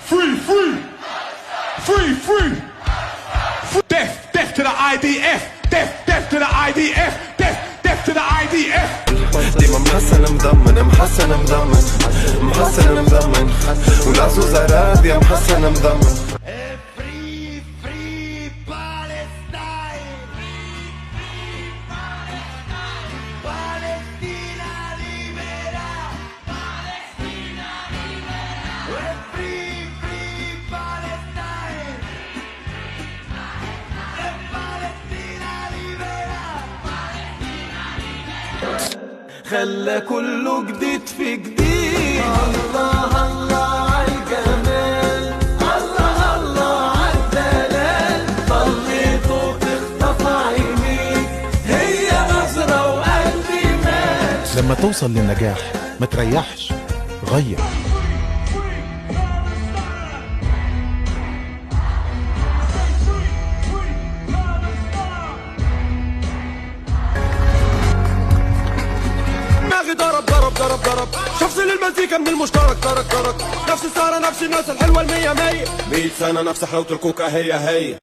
Free, free, free, free. Death, death to the IDF. Death, death to the IDF. Death, death to the IDF. ديما محسن مضمن محسن مضمن محسن مضمن والعزوزة راضية محسن مضمن. Free, free Palestine. Palestina libera. Palestina libera. Free, free Palestine. Palestina libera. خلى كله جديد في جديد. الله الله عالجمال، الله الله عالدلال، طليته تخطف عينيك هي نظرة وقلبي مات. لما توصل للنجاح ما تريحش، غير. ضرب ضرب ضرب ضرب شخص للمزيكا من المشترك ترك نفس السهرة نفس الناس الحلوة المية مية 100 سنة نفس حلاوة الكوكا هي